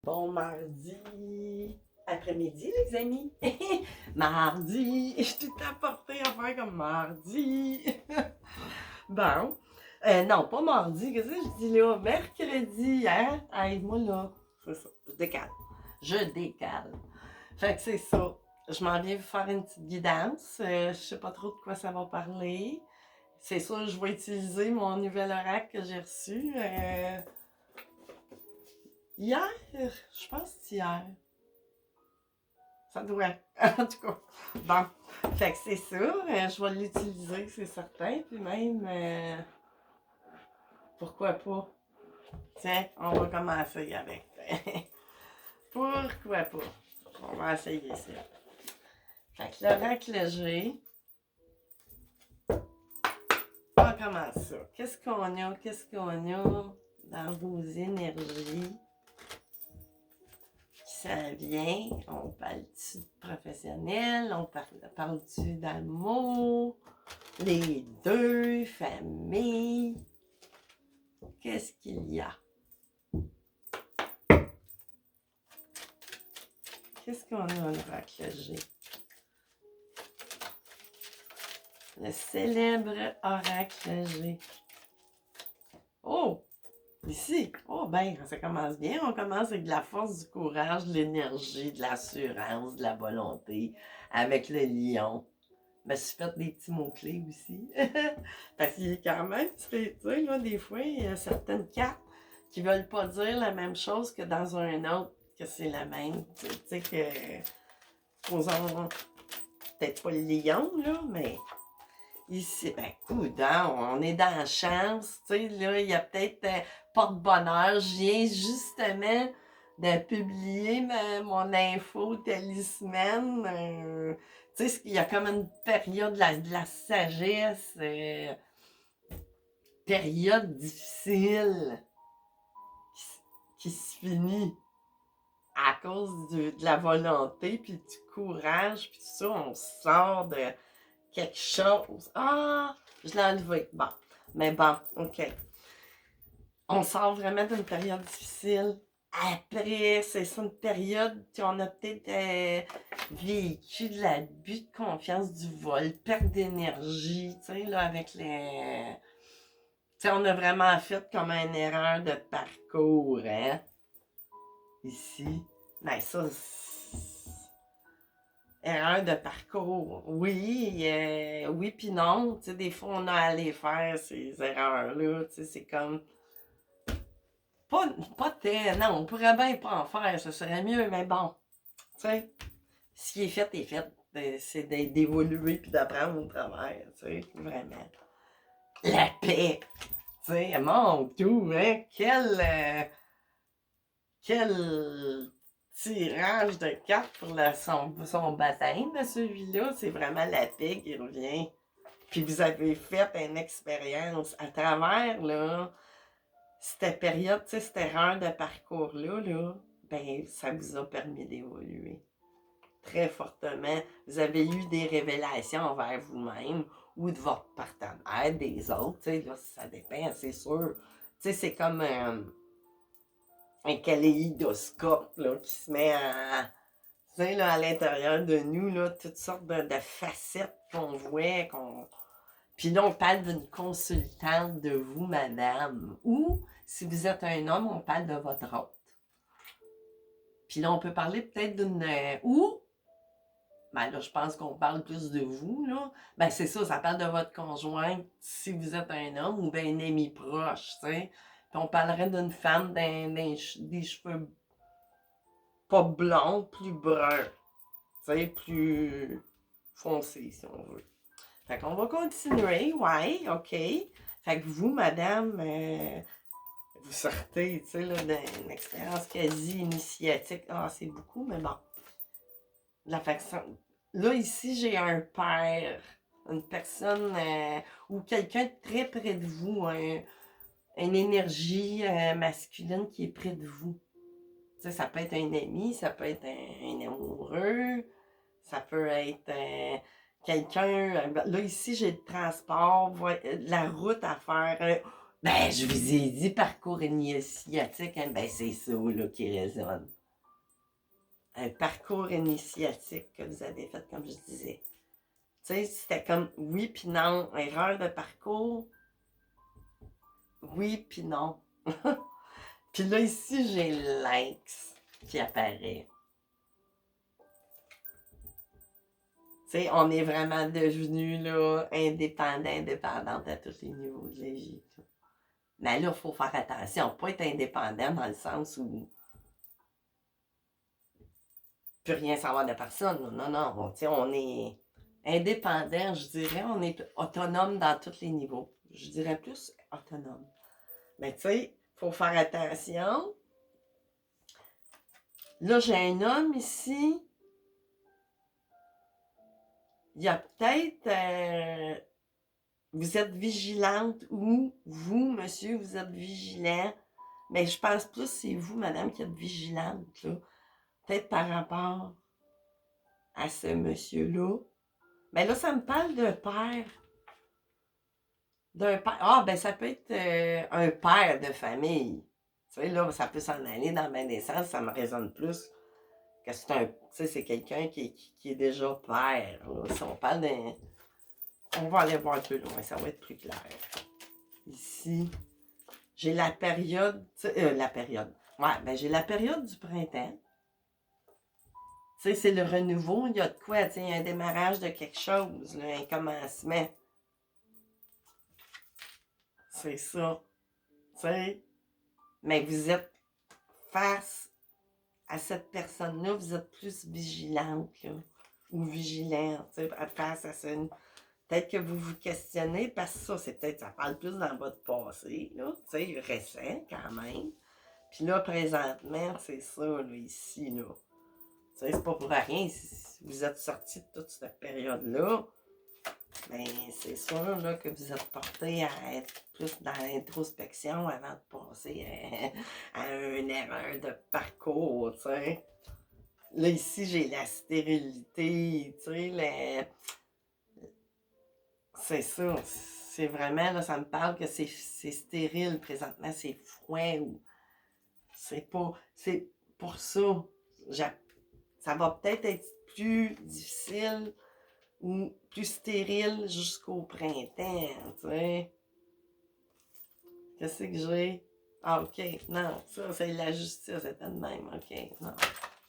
Bon mardi après-midi, les amis. Mardi, je suis tout apporté à faire comme mardi. Bon, non, pas mardi, qu'est-ce que je dis là? Mercredi, hein? Hey, moi là, c'est ça, je décale. Je décale. Fait que c'est ça. Je m'en viens vous faire une petite guidance. Je sais pas trop de quoi ça va parler. C'est sûr, je vais utiliser mon nouvel oracle que j'ai reçu. Hier, je pense que c'est hier. Ça doit. En tout cas. Bon. Fait que c'est ça. Je vais l'utiliser, c'est certain. Puis même, pourquoi pas? Tiens, on va commencer avec. Pourquoi pas? On va essayer ça. Fait que l'oracle G, on commence ça. Qu'est-ce qu'on a? Qu'est-ce qu'on a dans vos énergies qui s'en vient? On parle-tu de professionnel? On parle-tu d'amour? Les deux familles? Qu'est-ce qu'il y a? Qu'est-ce qu'on a dans l'oracle G? Le célèbre oracle G. Oh! Ici! Oh ben, ça commence bien. On commence avec de la force, du courage, de l'énergie, de l'assurance, de la volonté, avec le lion. Je me suis fait des petits mots-clés aussi. Parce qu'il est quand même, tu sais, là, des fois, il y a certaines cartes qui veulent pas dire la même chose que dans un autre, que c'est la même. Tu sais, que, posons, peut-être pas le lion, là, mais ici, ben, coudonc, on est dans la chance, tu sais, là, il y a peut-être porte-bonheur. Je viens justement de publier mon info talisman. Tu sais, il y a comme une période de la sagesse, période difficile qui se finit à cause de la volonté, puis du courage, puis tout ça, on sort de quelque chose. Ah, je l'ai enlevé. Bon, mais bon, OK. On sort vraiment d'une période difficile. Après, c'est ça une période qu'on a peut-être vécu de l'abus de confiance, du vol, perte d'énergie, tu sais, là, avec les... Tu sais, on a vraiment fait comme une erreur de parcours, hein, ici. Ben ça, erreur de parcours. Oui, oui puis non. Tu sais, des fois, on a à les faire, ces erreurs-là. Tu sais, c'est comme... Pas non, on pourrait bien pas en faire, ça serait mieux, mais bon, tu sais, ce qui est fait est fait. C'est d'évoluer puis d'apprendre au travers, tu sais, vraiment. La paix, tu sais, mon tout, hein, quel tirage de cartes pour son baptême, celui-là, c'est vraiment la paix qui revient. Puis vous avez fait une expérience à travers, là, cette période, tu sais, cette erreur de parcours-là, là, ben, ça vous a permis d'évoluer très fortement. Vous avez eu des révélations envers vous-même ou de votre partenaire, des autres, tu sais, là, ça dépend, c'est sûr. Tu sais, c'est comme un kaléidoscope, là, qui se met à, tu sais, là, à l'intérieur de nous, là, toutes sortes de facettes qu'on voit, qu'on... Puis là, on parle d'une consultante de vous, madame. Ou, si vous êtes un homme, on parle de votre hôte. Puis là, on peut parler peut-être d'une... ou, ben là, je pense qu'on parle plus de vous, là. Ben c'est ça parle de votre conjoint, si vous êtes un homme, ou d'un ami proche, tu sais. Puis on parlerait d'une femme des cheveux pas blonds, plus bruns, tu sais, plus foncés, si on veut. Fait qu'on va continuer, ouais, OK. Fait que vous, madame, vous sortez, tu sais, là, d'une expérience quasi initiatique. Ah, c'est beaucoup, mais bon. La façon... Là, ici, j'ai un père, une personne ou quelqu'un de très près de vous, une énergie masculine qui est près de vous. Tu sais, ça peut être un ami, ça peut être un amoureux, ça peut être quelqu'un... là, ici, j'ai le transport, la route à faire. Ben, je vous ai dit parcours initiatique, hein? Ben, c'est ça, là, qui résonne. Un parcours initiatique que vous avez fait, comme je disais. Tu sais, c'était comme oui puis non. Erreur de parcours, oui puis non. Puis là, ici, j'ai l'ex qui apparaît. Tu sais, on est vraiment devenus là, indépendante à tous les niveaux de la vie. Mais là, il faut faire attention, pas être indépendant dans le sens où plus rien savoir de personne. Non, non, on est indépendant, je dirais, on est autonome dans tous les niveaux. Je dirais plus autonome. Mais tu sais, il faut faire attention. Là, j'ai un homme ici. Il y a peut-être... vous êtes vigilante ou vous, monsieur, vous êtes vigilant. Mais je pense plus que c'est vous, madame, qui êtes vigilante, là. Peut-être par rapport à ce monsieur-là. Mais là, ça me parle d'un père. D'un père. Ah, ben ça peut être un père de famille. Tu sais, là, ça peut s'en aller dans bien des sens, ça me résonne plus que c'est un. Tu sais, c'est quelqu'un qui est déjà père. Là. Si on parle d'un. On va aller voir plus loin, ça va être plus clair. Ici, j'ai la période. La période. Ouais, ben j'ai la période du printemps. Tu sais, c'est le renouveau, il y a de quoi, tu sais, un démarrage de quelque chose, là, un commencement. C'est ça. Tu sais. Mais vous êtes face à cette personne-là, vous êtes plus vigilante, là, ou vigilant, tu sais, face à ça. Peut-être que vous vous questionnez, parce que ça, c'est peut-être, ça parle plus dans votre passé, là, tu sais, récent quand même. Puis là, présentement, c'est ça, là, ici, là. Tu sais, c'est pas pour rien, si vous êtes sorti de toute cette période-là, ben, c'est sûr là, que vous êtes porté à être plus dans l'introspection avant de passer à une erreur de parcours, tu sais. Là, ici, j'ai la stérilité, tu sais, c'est ça. C'est vraiment, là, ça me parle que c'est stérile présentement, c'est froid ou c'est pas. C'est pour ça. Ça va peut-être être plus difficile ou plus stérile jusqu'au printemps, tu sais. Qu'est-ce que j'ai? Ah, ok. Non, ça, c'est la justice, c'était de même. Ok, non.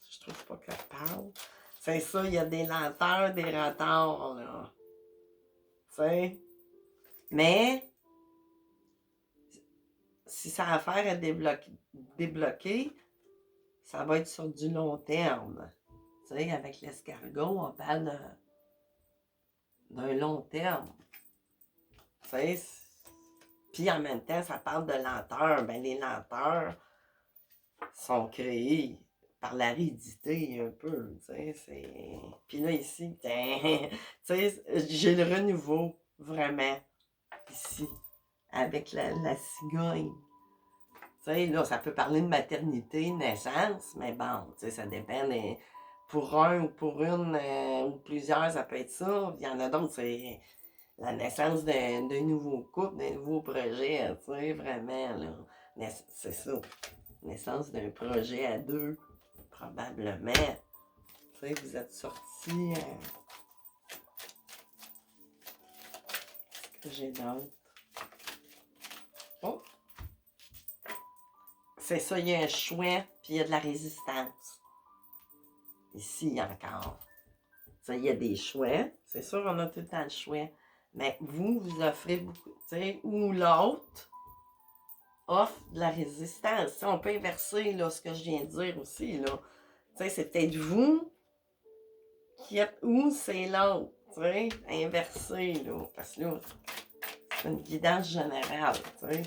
Je trouve pas que ça parle. C'est ça, il y a des lenteurs, des retards, là. Tu sais? Mais, si ça a affaire à débloquer, ça va être sur du long terme. Tu sais, avec l'escargot, on parle d'un long terme. Tu sais? Puis en même temps, ça parle de lenteur. Ben, les lenteurs sont créées par l'aridité un peu, tu sais, c'est... Puis là, ici, tu sais, j'ai le renouveau, vraiment, ici, avec la cigogne. Tu sais, là, ça peut parler de maternité, naissance, mais bon, tu sais, ça dépend pour un ou pour une ou plusieurs, ça peut être ça. Il y en a d'autres, c'est la naissance d'un nouveau couple, d'un nouveau projet, tu sais, vraiment, là. C'est ça. Naissance d'un projet à deux, probablement. Tu sais, vous êtes sortis. Qu'est-ce que j'ai d'autre? Oh! C'est ça, il y a un choix, puis il y a de la résistance. Ici encore. Ça, il y a des choix. C'est sûr, on a tout le temps le choix. Mais vous offrez beaucoup. Tu sais, ou l'autre offre de la résistance. T'sais, on peut inverser là, ce que je viens de dire aussi. Là. C'est peut-être vous qui êtes ou c'est l'autre. Inversé. Là, parce que là, c'est une guidance générale. T'sais.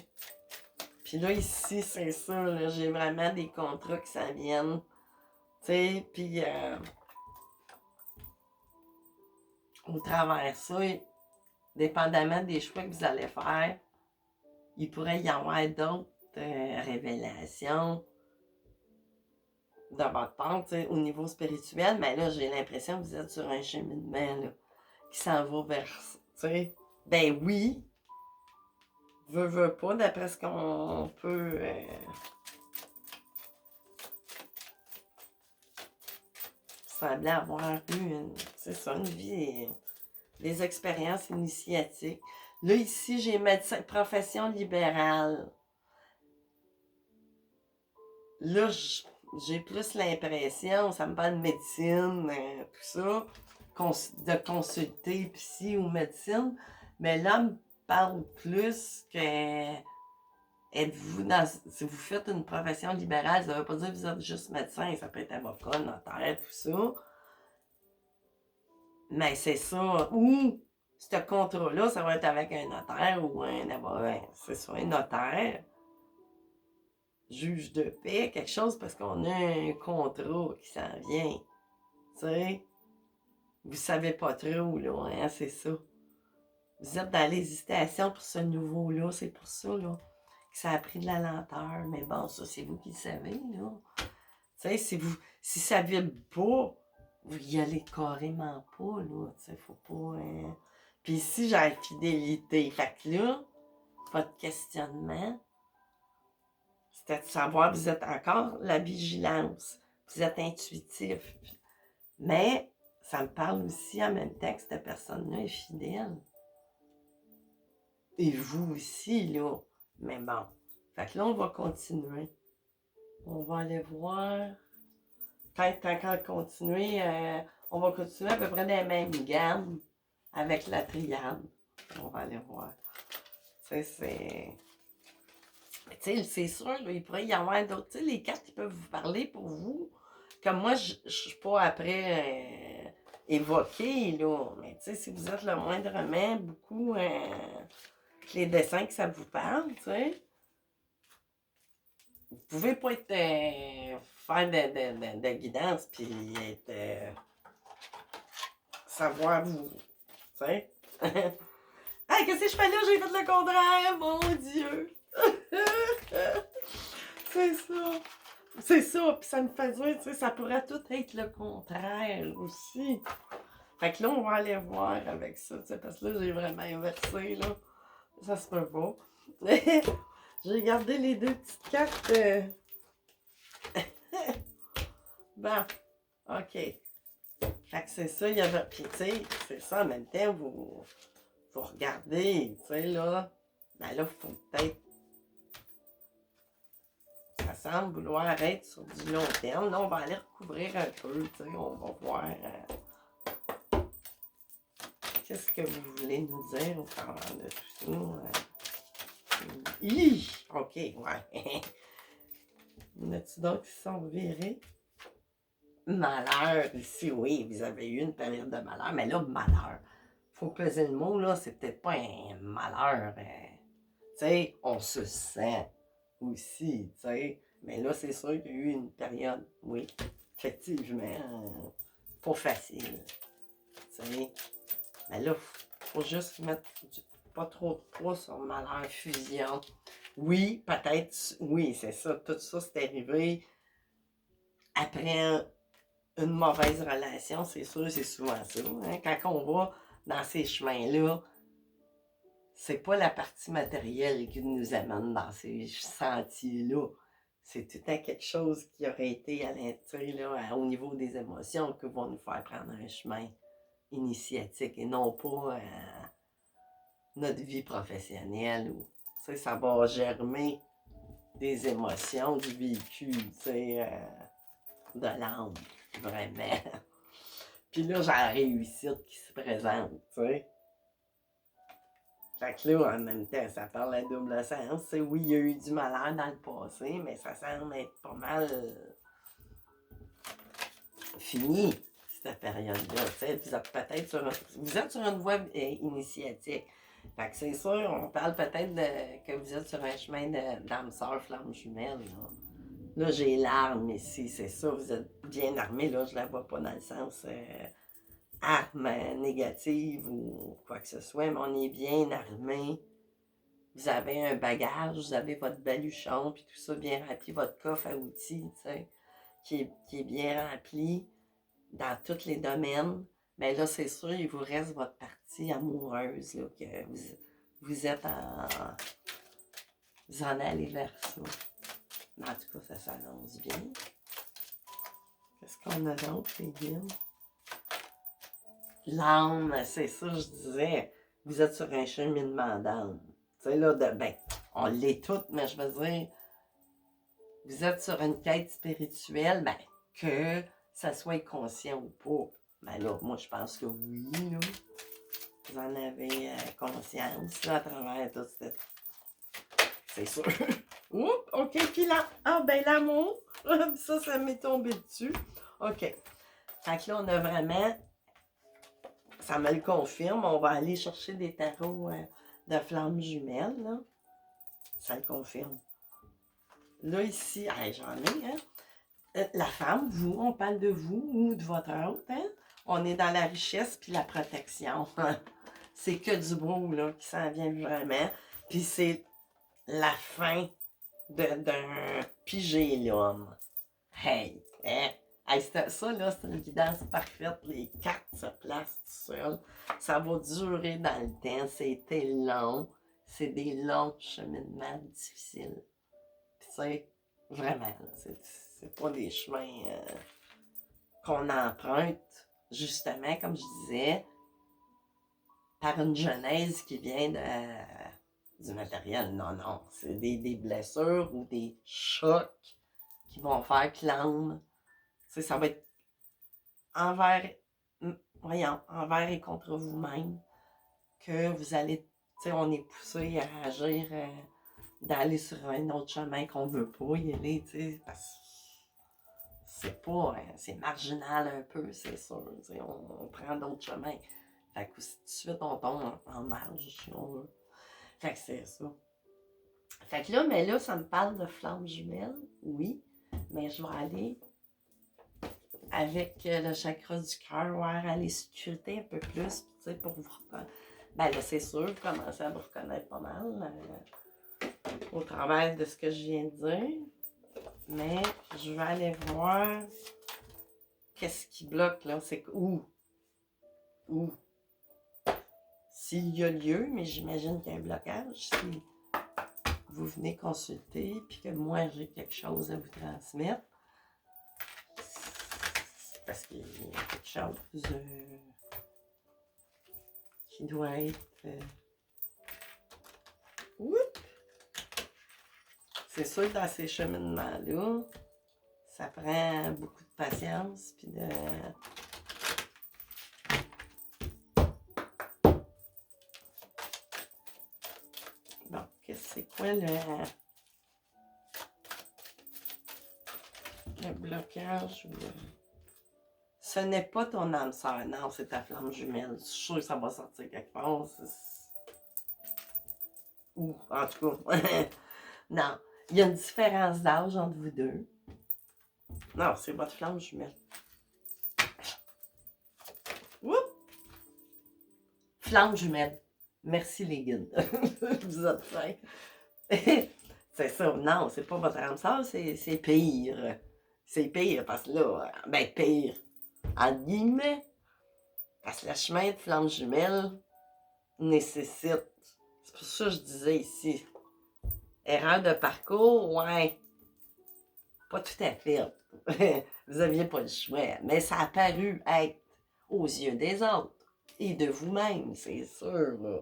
Puis là, ici, c'est ça. Là, j'ai vraiment des contrats qui s'en viennent. Puis au travers de ça, dépendamment des choix que vous allez faire, il pourrait y avoir d'autres révélations de votre part, au niveau spirituel, mais là, j'ai l'impression que vous êtes sur un cheminement là, qui s'en va vers, ben oui, Veux pas, d'après ce qu'on peut... sembler avoir eu c'est ça, une vie, des expériences initiatiques. Là, ici, j'ai médecin, profession libérale. Là, j'ai plus l'impression, ça me parle de médecine, tout ça, de consulter psy ou médecine, mais là, me parle plus que êtes-vous dans. Si vous faites une profession libérale, ça ne veut pas dire que vous êtes juste médecin, ça peut être avocat, notaire, tout ça. Mais c'est ça. Ou ce contrat-là, ça va être avec un notaire ou un avocat. C'est ça, un notaire, juge de paix, quelque chose parce qu'on a un contrat qui s'en vient. Tu sais, vous savez pas trop, là, hein, c'est ça. Vous êtes dans l'hésitation pour ce nouveau-là, c'est pour ça, là, que ça a pris de la lenteur. Mais bon, ça, c'est vous qui le savez, là. Tu sais, si ça vibre pas, vous y allez carrément pas, là. Tu sais, faut pas... Puis ici, j'ai la fidélité. Fait que là, votre questionnement, c'était de savoir, vous êtes encore la vigilance. Vous êtes intuitif. Mais ça me parle aussi en même temps que cette personne-là est fidèle. Et vous aussi, là. Mais bon. Fait que là, on va continuer. On va aller voir. Tant qu'à continuer, on va continuer à peu près dans les mêmes gammes avec la triade. On va aller voir. Tu sais, c'est sûr, là, il pourrait y avoir d'autres. Tu sais, les cartes, ils peuvent vous parler pour vous. Comme moi, je suis pas après évoquer, là. Mais tu sais, si vous êtes le moindrement beaucoup les dessins que ça vous parle, tu sais. Vous pouvez pas être faire de guidance puis être savoir vous. Tu sais? Hey, qu'est-ce que je fais là? J'ai fait le contraire, mon Dieu! C'est ça. C'est ça, puis ça me fait dire, tu sais, ça pourrait tout être le contraire aussi. Fait que là, on va aller voir avec ça, tu sais, parce que là, j'ai vraiment inversé, là. Ça se peut pas. J'ai gardé les deux petites cartes. Bon, OK. Fait que c'est ça, il y avait. Puis, tu sais, c'est ça, en même temps, vous regardez, tu sais, là. Ben là, il faut peut-être. Ça semble vouloir être sur du long terme. Là, on va aller recouvrir un peu, tu sais, on va voir. Qu'est-ce que vous voulez nous dire au travers de tout ça? OK, ouais. Y en a-tu d'autres qui sont virés? Malheur ici, oui, vous avez eu une période de malheur, mais là, malheur. Faut peser le mot, là, c'est peut-être pas un malheur. Tu sais, on se sent aussi, tu sais. Mais là, c'est sûr qu'il y a eu une période, oui, effectivement, pas facile. Tu sais. Mais là, faut juste mettre pas trop de poids sur malheur, fusion. Oui, peut-être, oui, c'est ça. Tout ça, c'est arrivé après une mauvaise relation, c'est sûr, c'est souvent ça. Hein? Quand on va dans ces chemins-là, c'est pas la partie matérielle qui nous amène dans ces sentiers-là. C'est tout à quelque chose qui aurait été à l'intérieur, au niveau des émotions, qui vont nous faire prendre un chemin initiatique et non pas notre vie professionnelle où ça va germer des émotions, du vécu, de l'âme, vraiment. Puis là, j'ai la réussite qui se présente, tu sais. Fait que là, en même temps, ça parle à double sens. T'sais, oui, il y a eu du malheur dans le passé, mais ça semble être pas mal fini, cette période-là. Vous êtes peut-être sur une voie initiatique. Fait que c'est sûr, on parle peut-être que vous êtes sur un chemin d'âme sœur, flamme jumelle. Là, j'ai l'arme ici, c'est ça, vous êtes bien armé. Là, je la vois pas dans le sens arme négative ou quoi que ce soit, mais on est bien armé. Vous avez un bagage, vous avez votre baluchon, puis tout ça bien rempli, votre coffre à outils, tu sais, qui est bien rempli dans tous les domaines. Mais là, c'est sûr, il vous reste votre partie amoureuse, là, que vous êtes en... Vous en allez vers ça. Mais en tout cas, ça s'annonce bien. Qu'est-ce qu'on a d'autre, les guides? L'âme, c'est ça, je disais. Vous êtes sur un cheminement d'âme. Tu sais, là, ben, on l'est toutes, mais je veux dire, vous êtes sur une quête spirituelle, ben, que ça soit conscient ou pas. Ben là, moi, je pense que oui, là. Vous en avez conscience, là, à travers tout cette... C'est sûr. Oups, OK, puis là, ah, ben, l'amour, ça m'est tombé dessus. OK. Fait que là, on a vraiment... Ça me le confirme. On va aller chercher des tarots de flammes jumelles, là. Ça le confirme. Là, ici, j'en ai, hein. La femme, vous, on parle de vous ou de votre autre, hein. On est dans la richesse puis la protection. C'est que du beau, là, qui s'en vient vraiment. Puis c'est la fin d'un piger l'homme. Hey, hein? Hey, ça, là, c'est une guidance parfaite. Les cartes se placent tout seuls. Ça va durer dans le temps. C'était long. C'est des longs cheminements difficiles. Puis, tu sais, vraiment, c'est pas des chemins qu'on emprunte, justement, comme je disais, par une genèse qui vient du matériel. Non, non. C'est des blessures ou des chocs qui vont faire que l'âme, tu sais, ça va être envers, envers et contre vous-même que vous allez, tu sais, on est poussé à agir, d'aller sur un autre chemin qu'on veut pas y aller, tu sais, parce que c'est pas, c'est marginal un peu, c'est sûr, tu sais, on prend d'autres chemins. Fait que tout de suite, on tombe en marge, si on veut. Fait que c'est ça. Fait que là, mais là, ça me parle de flammes jumelles, oui, mais je vais aller avec le chakra du cœur, ouais, aller scruter un peu plus, tu sais, pour vous reconnaître. Ben là, c'est sûr, vous commencez à vous reconnaître pas mal au travers de ce que je viens de dire. Mais je vais aller voir qu'est-ce qui bloque, là. C'est où? Où? S'il y a lieu, mais j'imagine qu'il y a un blocage. Si vous venez consulter, puis que moi, j'ai quelque chose à vous transmettre, c'est parce qu'il y a quelque chose qui doit être... C'est sûr que dans ces cheminements-là, ça prend beaucoup de patience, puis de... Bon, c'est quoi le blocage? Ce n'est pas ton âme sœur, non, c'est ta flamme jumelle. Je suis sûre que ça va sortir quelque part. Ou, en tout cas, non. Il y a une différence d'âge entre vous deux. Non, c'est votre flamme jumelle. Oups! Flamme jumelle. Merci les guides. Vous êtes fins. C'est ça. Non, c'est pas votre âme sœur, c'est pire. C'est pire parce que là, ben pire, entre guillemets, parce que le chemin de flamme jumelle nécessite, c'est pour ça que je disais ici, erreur de parcours, ouais, pas tout à fait. Vous aviez pas le choix, mais ça a paru être aux yeux des autres et de vous-même, c'est sûr, là.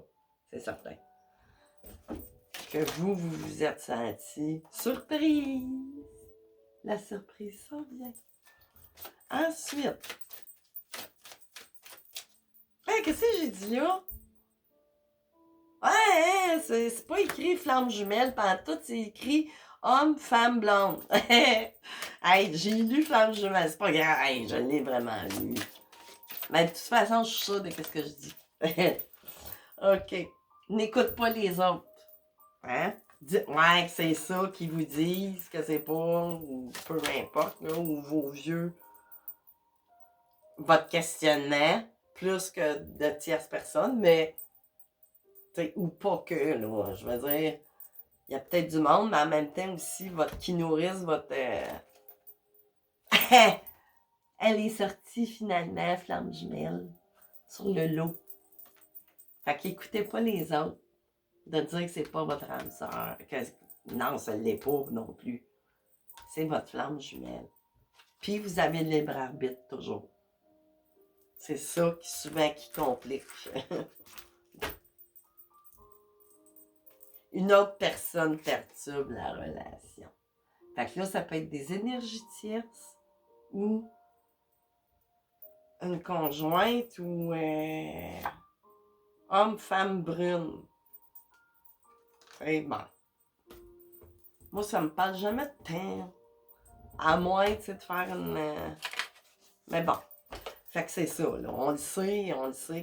C'est certain. Que vous vous êtes senti surprise. La surprise s'en vient. Ensuite, qu'est-ce que j'ai dit là? Ouais, c'est pas écrit flamme jumelle, tout c'est écrit homme, femme, blonde. Hey, j'ai lu flamme jumelle, c'est pas grave, hey, je l'ai vraiment lu. Mais de toute façon, je suis sûre de ce que je dis. OK. N'écoute pas les autres. Hein? Ouais, c'est ça qu'ils vous disent, que c'est pas, ou peu importe, là, ou vos vieux, votre questionnement, plus que de tierces personnes, mais, ou pas que, là, je veux dire, il y a peut-être du monde, mais en même temps aussi, qui nourrissent votre... Elle est sortie finalement, flamme jumelle, sur le lot. Fait qu'écoutez pas les autres. de dire que c'est pas votre âme sœur, que non, ça ne l'est pas non plus. C'est votre flamme jumelle. Puis vous avez le libre arbitre toujours. C'est ça qui souvent qui complique. Une autre personne perturbe la relation. Fait que là, ça peut être des énergies tierces ou une conjointe ou homme, femme brune. C'est bon. Moi, ça me parle jamais de temps. À moins, tu sais, de faire une... Mais bon. Fait que c'est ça, là. On le sait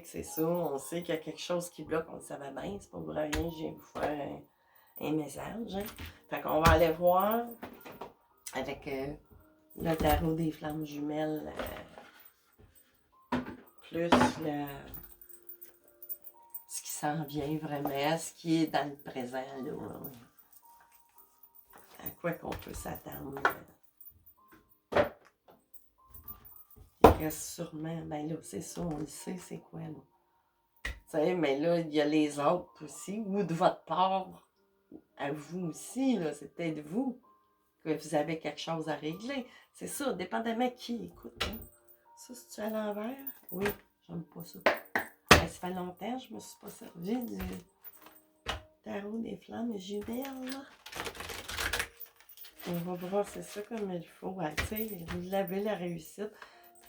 que c'est ça. On sait qu'il y a quelque chose qui bloque. On le savait bien, c'est pas pour rien, je viens vous faire un message. Hein. Fait qu'on va aller voir avec le tarot des flammes jumelles. Plus ce qui s'en vient vraiment, ce qui est dans le présent, là. À quoi qu'on peut s'attendre. Il reste sûrement, ben là, c'est ça, on le sait, c'est quoi, là. Tu sais, mais là, il y a les autres aussi, ou de votre part, à vous aussi, là, c'est peut-être vous, que vous avez quelque chose à régler. C'est ça, dépendamment qui écoute. Hein. Ça, c'est-tu à l'envers? Oui, j'aime pas ça. Ben, ça fait longtemps que je me suis pas servi du tarot des flammes jumelles, là. On va voir, c'est ça comme il faut. Ouais, tu sais, vous l'avez la réussite.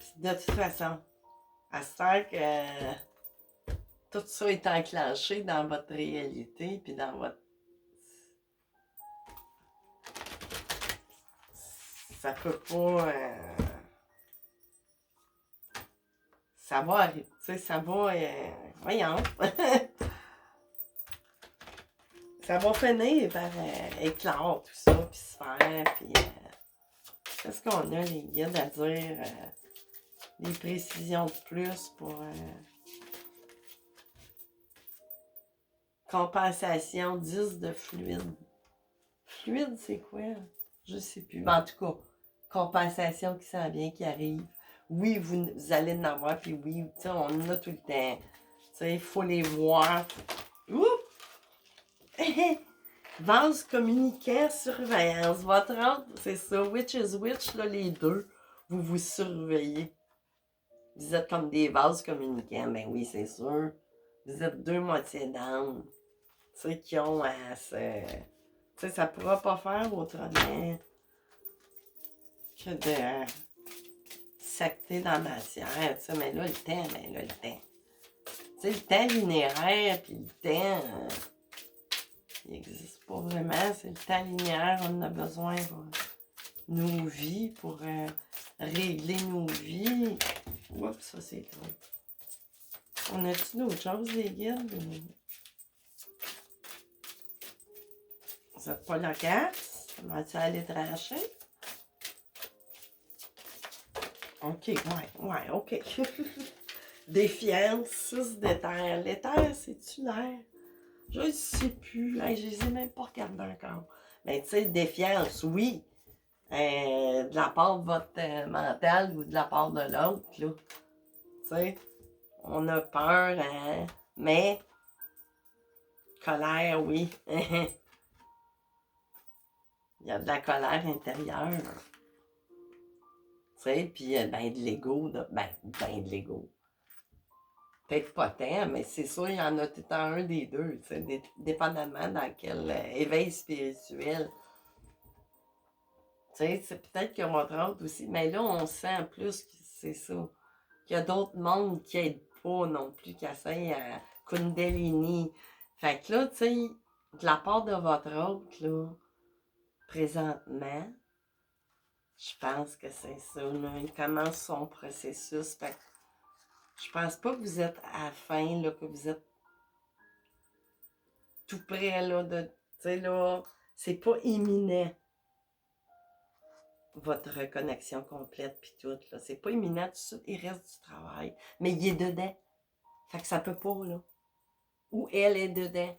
Puis de toute façon, à ce temps que tout ça est enclenché dans votre réalité, puis dans votre... Ça peut pas... ça va arriver, tu sais, ça va... voyons. Ça va finir par éclore tout ça, puis se faire, puis... qu'est-ce qu'on a, les guides, à dire? Des précisions de plus pour... compensation 10 de fluide. Fluide, c'est quoi? Je sais plus. Mais en tout cas, compensation qui s'en vient, qui arrive. Oui, vous allez en avoir, puis oui, tu sais, on en a tout le temps. Tu sais, il faut les voir. Oups! Vase communicant, surveillance. Votre ordre, c'est ça. Witch is witch, là, les deux. Vous vous surveillez. Vous êtes comme des vases communicants. Ben oui, c'est sûr. Vous êtes deux moitiés d'âme. Tu sais, qui ont à se... Tu sais, ça ne pourra pas faire autrement que de s'acter dans la matière. Tu sais, mais là, le temps, ben là, le temps. Tu sais, le temps linéaire, puis le temps, il n'existe pas vraiment. C'est le temps linéaire, on en a besoin pour nos vies, pour régler nos vies. Oups, ça c'est trop. On a-tu d'autres choses, les guides? Vous n'êtes pas loquace? Comment-tu aller trancher? OK, ouais, OK. Défiance, 6 d'éther. L'éther, c'est-tu l'air? Je ne sais plus. Hey, je ne les ai même pas regardés encore. Mais tu sais, défiance, oui. De la part de votre mental ou de la part de l'autre, là. Tu sais, on a peur, hein? Mais, colère, oui. Il y a de la colère intérieure. Tu sais, puis ben de l'ego, ben de l'ego. Peut-être pas tant, mais c'est sûr, il y en a tout le temps un des deux, tu sais, dépendamment dans quel éveil spirituel. Tu sais, c'est peut-être qu'il y a votre autre aussi, mais là, on sent plus que c'est ça. Qu'il y a d'autres mondes qui n'aident pas non plus, qui essayent à Kundalini. Fait que là, tu sais, de la part de votre autre, là, présentement, je pense que c'est ça, là. Il commence son processus. Fait que je pense pas que vous êtes à la fin, là, que vous êtes tout près, là, de... Tu sais, là, c'est pas imminent, votre reconnexion complète, puis tout, là. C'est pas imminent, tout ça, il reste du travail. Mais il est dedans. Fait que ça peut pas, là. Ou elle est dedans.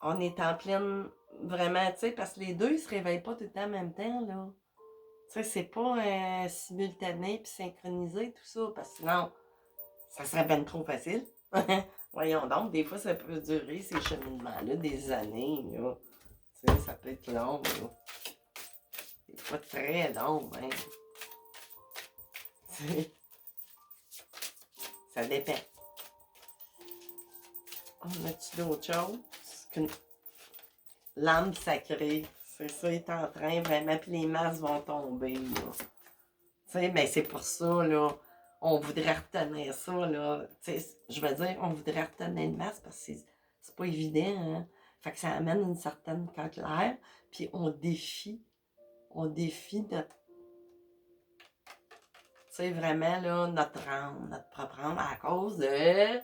On est en pleine... Vraiment, tu sais, parce que les deux, ils se réveillent pas tout le temps en même temps, là. Tu sais, c'est pas simultané puis synchronisé, tout ça, parce que sinon, ça serait ben trop facile. Voyons donc, des fois, ça peut durer, ces cheminements-là, des années, là. Tu sais, ça peut être long, là. Des fois, très long, même. Ça dépend. On a-tu d'autres choses? L'âme sacrée, c'est ça, est en train vraiment, puis les masses vont tomber, là. Tu sais, ben c'est pour ça, là, on voudrait retenir ça, là. Tu sais, je veux dire, on voudrait retenir le masque parce que c'est pas évident, hein. Fait que ça amène une certaine colère, puis on défie notre, tu sais, vraiment, là, notre âme, notre propre âme, à cause de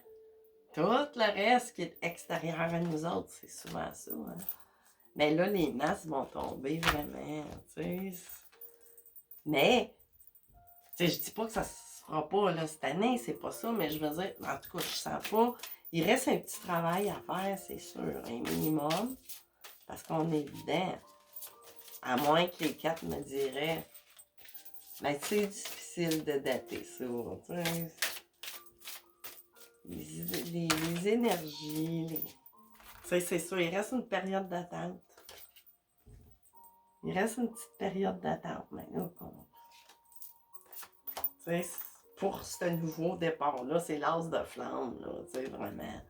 tout le reste qui est extérieur à nous autres. C'est souvent ça, hein. Mais là, les masques vont tomber vraiment, tu sais. Mais, tu sais, je dis pas que ça se fera pas là, cette année, c'est pas ça, mais je veux dire, en tout cas, je sens pas. Il reste un petit travail à faire, c'est sûr, un minimum, parce qu'on est évident. À moins que les quatre me diraient, mais c'est difficile de dater ça, tu sais. Les énergies, tu sais, c'est sûr, il reste une période d'attente. Il reste une petite période d'attente, mais là, tu sais, pour ce nouveau départ-là, c'est l'as de flamme, là, tu sais, vraiment.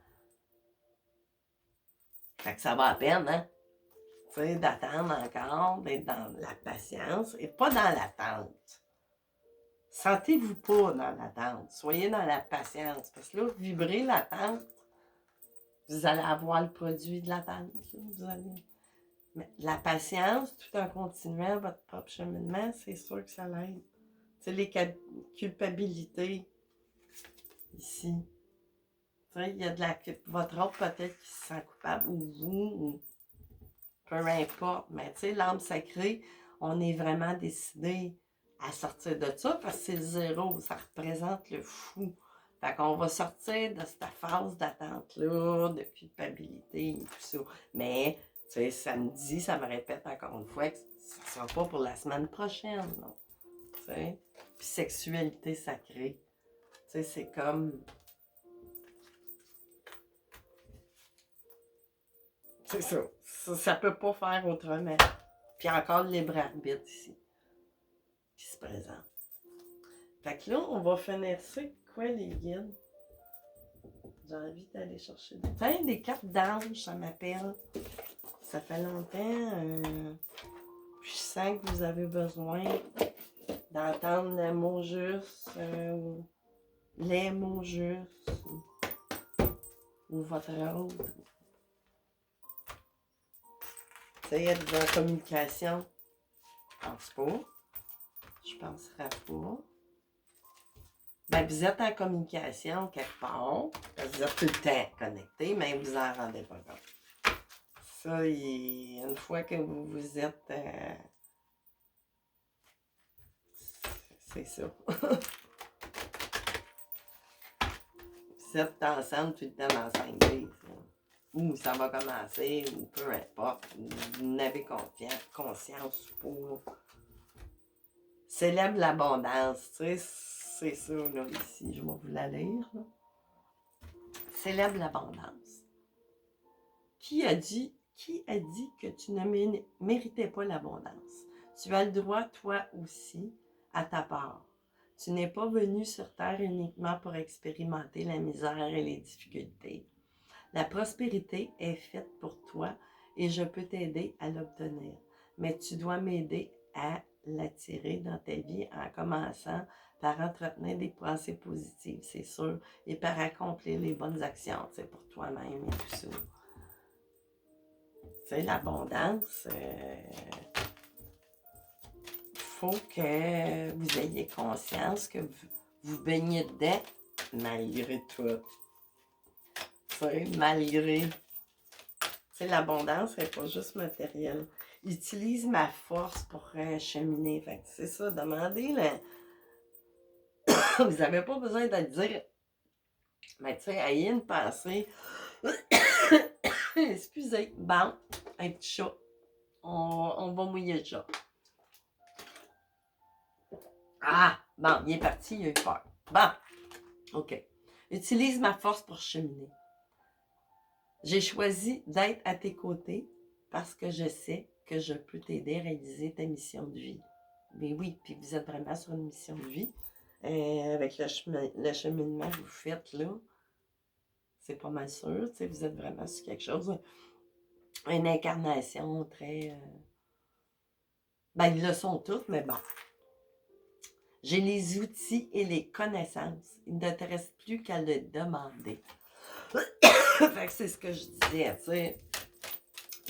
Fait que ça va à peine, hein? Tu sais, d'attendre encore, d'être dans la patience et pas dans l'attente. Sentez-vous pas dans l'attente. Soyez dans la patience. Parce que là, vibrez l'attente, vous allez avoir le produit de l'attente. Vous allez... Mais la patience, tout en continuant votre propre cheminement, c'est sûr que ça l'aide. Tu sais, les culpabilités ici. Tu sais, il y a de la... Votre autre peut-être qui se sent coupable, ou vous, ou peu importe. Mais tu sais, l'âme sacrée, on est vraiment décidé à sortir de ça parce que c'est le zéro, ça représente le fou. Fait qu'on va sortir de cette phase d'attente-là, de culpabilité et tout ça. Mais, tu sais, samedi, ça me répète encore une fois que ça ne sera pas pour la semaine prochaine, non. Tu sais? Puis sexualité sacrée. Tu sais, c'est comme... C'est ça. Ça peut pas faire autrement. Puis encore le libre arbitre ici, qui se présente. Fait que là, on va finir ça. Quoi, les guides? J'ai envie d'aller chercher des cartes d'ange, ça m'appelle. Ça fait longtemps. Puis je sens que vous avez besoin d'entendre le mot juste, les mots justes, ou votre autre. Tu sais, être en communication. Je pense pas. Je penserais pas. Ben, vous êtes en communication quelque part, parce que vous êtes tout le temps connecté, mais vous en rendez pas compte. Ça, une fois que vous êtes... c'est ça. Vous êtes ensemble tout le temps dans 5D. Ou ça va commencer, ou peu importe. Vous n'avez conscience ou pas. Célèbre l'abondance, tu sais, c'est ça, là, ici. Je vais vous la lire, là. Célèbre l'abondance. Qui a dit que tu ne méritais pas l'abondance? Tu as le droit, toi aussi, à ta part. Tu n'es pas venu sur Terre uniquement pour expérimenter la misère et les difficultés. La prospérité est faite pour toi et je peux t'aider à l'obtenir. Mais tu dois m'aider à l'attirer dans ta vie en commençant par entretenir des pensées positives, c'est sûr, et par accomplir les bonnes actions, c'est pour toi-même et tout ça. Tu sais, l'abondance, faut que vous ayez conscience que vous baignez dedans malgré tout. Tu sais, malgré. Tu sais, l'abondance n'est pas juste matérielle. Utilise ma force pour cheminer. Fait que c'est ça, demandez là. Vous n'avez pas besoin de dire. Mais tu sais, ayez une pensée. Excusez. Bon, un petit chat. On va mouiller le chat. Ah, bon, il est parti, il a eu peur. Bon, OK. Utilise ma force pour cheminer. J'ai choisi d'être à tes côtés parce que je sais que je peux t'aider à réaliser ta mission de vie. Mais oui, puis vous êtes vraiment sur une mission de vie. Avec le cheminement que vous faites là, c'est pas mal sûr. Vous êtes vraiment sur quelque chose. Une incarnation très... Ben, ils le sont toutes, mais bon. J'ai les outils et les connaissances. Il ne te reste plus qu'à le demander. Fait que c'est ce que je disais, tu sais.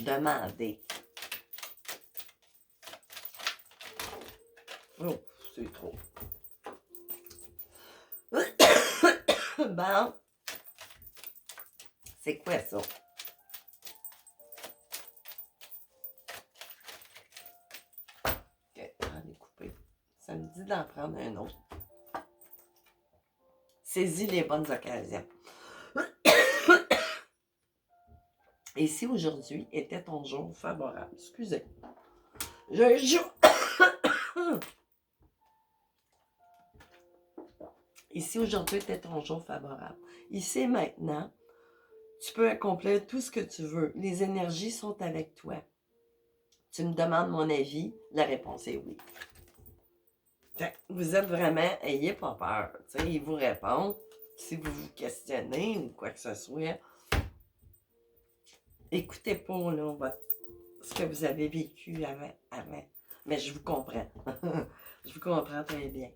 Demander. Oh, c'est trop. Bon. C'est quoi ça? Ok, on va découper. Ça me dit d'en prendre un autre. Saisis les bonnes occasions. Et si aujourd'hui était ton jour favorable? Excusez. Je joue. Et si aujourd'hui était ton jour favorable? Ici et maintenant, tu peux accomplir tout ce que tu veux. Les énergies sont avec toi. Tu me demandes mon avis? La réponse est oui. Vous êtes vraiment, ayez pas peur. T'sais, il vous répond. Si vous vous questionnez ou quoi que ce soit, écoutez pas là, ce que vous avez vécu avant. Mais je vous comprends. Je vous comprends très bien.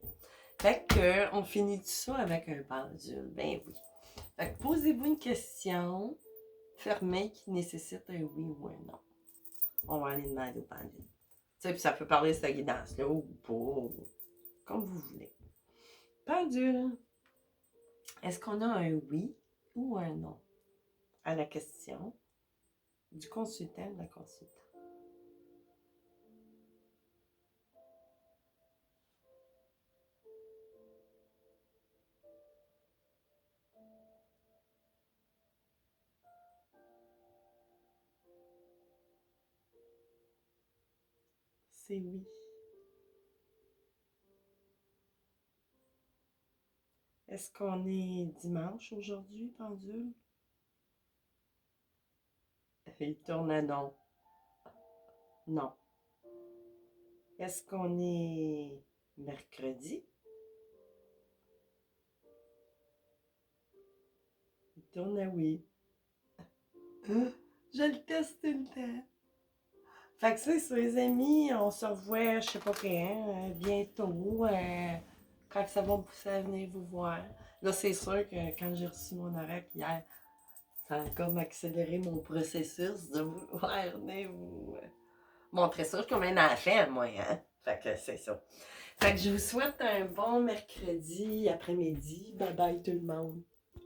Fait que, on finit tout ça avec un pendule. Ben oui. Fait que posez-vous une question fermée qui nécessite un oui ou un non. On va aller demander au pendule. Tu sais, puis ça peut parler de cette guidance-là ou pas, comme vous voulez. Pendule. Est-ce qu'on a un oui ou un non à la question du consultant ou de la consultante? C'est oui. Est-ce qu'on est dimanche aujourd'hui, pendule? Il tourne à non. Non. Est-ce qu'on est mercredi? Il tourne à oui. Je le teste tout le temps. Fait que c'est ça, les amis. On se revoit, je sais pas quand, bientôt. Quand ça va me pousser à venir vous voir. Là, c'est sûr que quand j'ai reçu mon oracle hier, ça a comme accéléré mon processus de vouloir venir vous montrer ça. Je suis comme un enfant, moi, hein? Fait que c'est ça. Fait que je vous souhaite un bon mercredi après-midi. Bye bye tout le monde.